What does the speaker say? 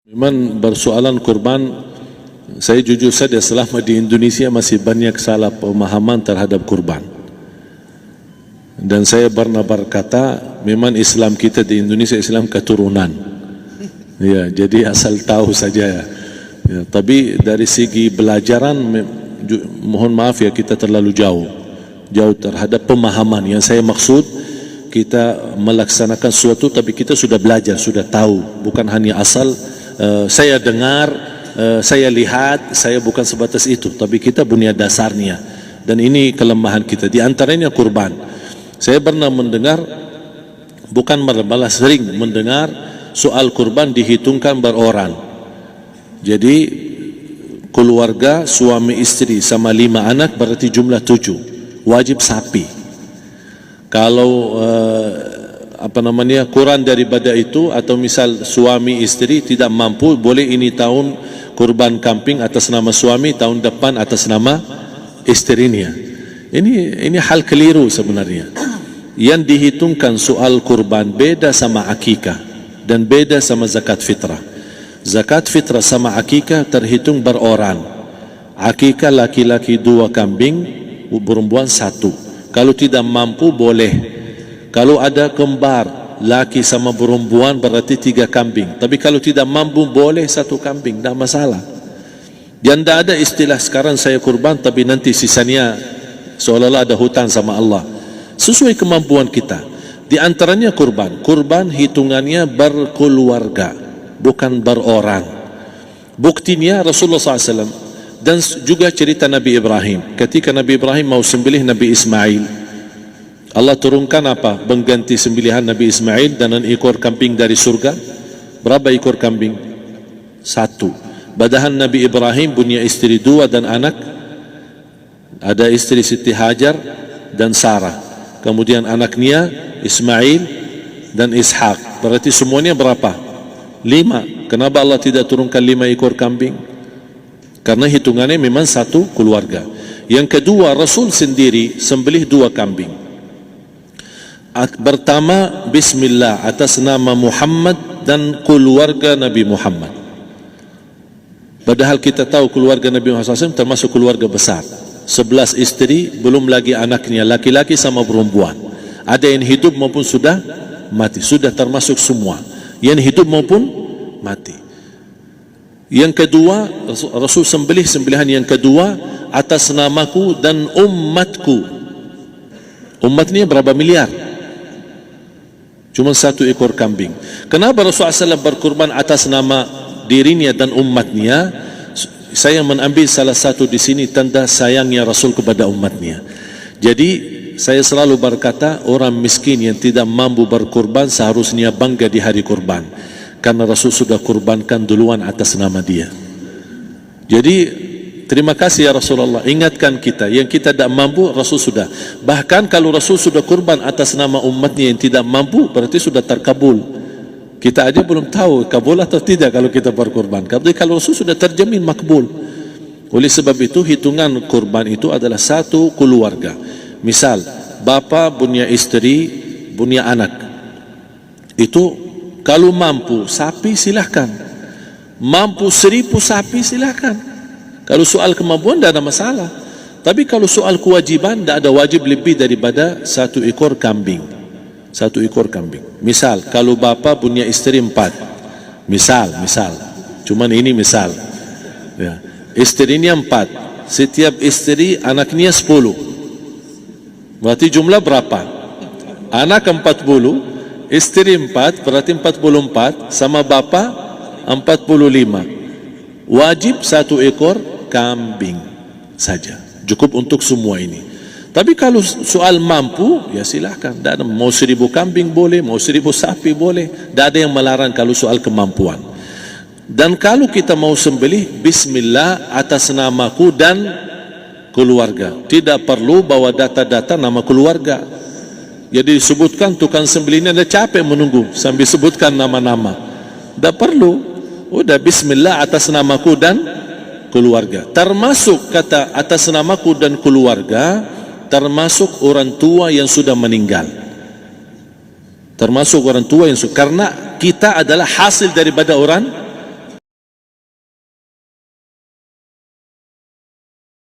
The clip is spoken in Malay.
Memang bersoalan kurban, saya jujur saja selama di Indonesia masih banyak salah pemahaman terhadap kurban. Dan saya pernah berkata, memang Islam kita di Indonesia Islam keturunan. Ya, jadi asal tahu saja. Ya, tapi dari segi belajaran, mohon maaf ya kita terlalu jauh terhadap pemahaman. Yang saya maksud, kita melaksanakan sesuatu tapi kita sudah belajar, sudah tahu, bukan hanya asal saya dengar, saya lihat, saya bukan sebatas itu, tapi kita punya dasarnya. Dan ini kelemahan kita, di antaranya kurban. Saya pernah mendengar, bukan malah sering mendengar soal kurban dihitungkan beroran. Jadi keluarga suami istri sama 5 anak berarti jumlah 7, wajib sapi. Kalau kurang daripada itu, atau misal suami istri tidak mampu, boleh ini tahun kurban kambing atas nama suami, tahun depan atas nama istrinya. Ini hal keliru sebenarnya. Yang dihitungkan soal kurban beda sama akikah dan beda sama zakat fitrah. Zakat fitrah sama akikah terhitung beroran. Akikah laki-laki 2 kambing, perempuan 1. Kalau tidak mampu boleh. Kalau ada kembar laki sama perempuan berarti 3 kambing. Tapi kalau tidak mampu boleh 1 kambing, tidak masalah. Dan tidak ada istilah sekarang saya kurban tapi nanti sisanya seolah-olah ada hutang sama Allah. Sesuai kemampuan kita. Di antaranya kurban. Kurban hitungannya berkeluarga, bukan beroran. Buktinya Rasulullah SAW dan juga cerita Nabi Ibrahim. Ketika Nabi Ibrahim mau sembelih Nabi Ismail, Allah turunkan apa? Mengganti sembelihan Nabi Ismail dengan ekor kambing dari surga. Berapa ekor kambing? 1. Padahal Nabi Ibrahim punya istri 2 dan anak. Ada istri Siti Hajar dan Sarah. Kemudian anaknya Ismail dan Ishak. Berarti semuanya berapa? 5. Kenapa Allah tidak turunkan 5 ekor kambing? Karena hitungannya memang 1 keluarga. Yang kedua, Rasul sendiri sembelih 2 kambing. Pertama, Bismillah atas nama Muhammad dan keluarga Nabi Muhammad. Padahal kita tahu keluarga Nabi Muhammad SAW termasuk keluarga besar. 11 istri, belum lagi anaknya laki-laki sama perempuan. Ada yang hidup maupun sudah mati, sudah termasuk semua. Yang hidup maupun mati. Yang kedua, Rasul sembelih sembelihan yang kedua atas namaku dan umatku. Umatnya berapa miliar? Cuma 1 ekor kambing. Kenapa Rasulullah SAW berkurban atas nama dirinya dan umatnya? Saya mengambil salah satu di sini tanda sayangnya Rasul kepada umatnya. Jadi saya selalu berkata, orang miskin yang tidak mampu berkurban seharusnya bangga di hari kurban, karena Rasul sudah kurbankan duluan atas nama dia. Jadi terima kasih ya Rasulullah, ingatkan kita. Yang kita tidak mampu, Rasul sudah. Bahkan kalau Rasul sudah kurban atas nama umatnya yang tidak mampu, berarti sudah terkabul. Kita aja belum tahu kabul atau tidak kalau kita berkurban. Tapi kalau Rasul sudah terjamin makbul. Oleh sebab itu, hitungan kurban itu adalah 1 keluarga. Misal, bapa punya istri, punya anak. Itu kalau mampu sapi silahkan. Mampu 1000 sapi silahkan. Kalau soal kemampuan tidak ada masalah. Tapi kalau soal kewajiban, tidak ada wajib lebih daripada 1 ekor kambing. 1 ekor kambing. Misal, kalau bapa punya istri 4. Misal. Cuman ini misal. Ya. Istrinya 4. Setiap istri anaknya 10. Berarti jumlah berapa? Anak 40, istri 4, berarti 44, sama bapa 45. Wajib 1 ekor kambing saja, cukup untuk semua ini. Tapi kalau soal mampu, ya silahkan. Mau 1000 kambing boleh, mau 1000 sapi boleh. Tidak ada yang melarang kalau soal kemampuan. Dan kalau kita mau sembelih, Bismillah atas namaku dan keluarga. Tidak perlu bawa data-data nama keluarga. Jadi disebutkan tukang sembelihnya ada capek menunggu sambil sebutkan nama-nama. Tidak perlu. Udah Bismillah atas namaku dan keluarga. Termasuk kata atas namaku dan keluarga, termasuk orang tua yang sudah meninggal. Termasuk orang tua yang sudah, karena kita adalah hasil daripada orang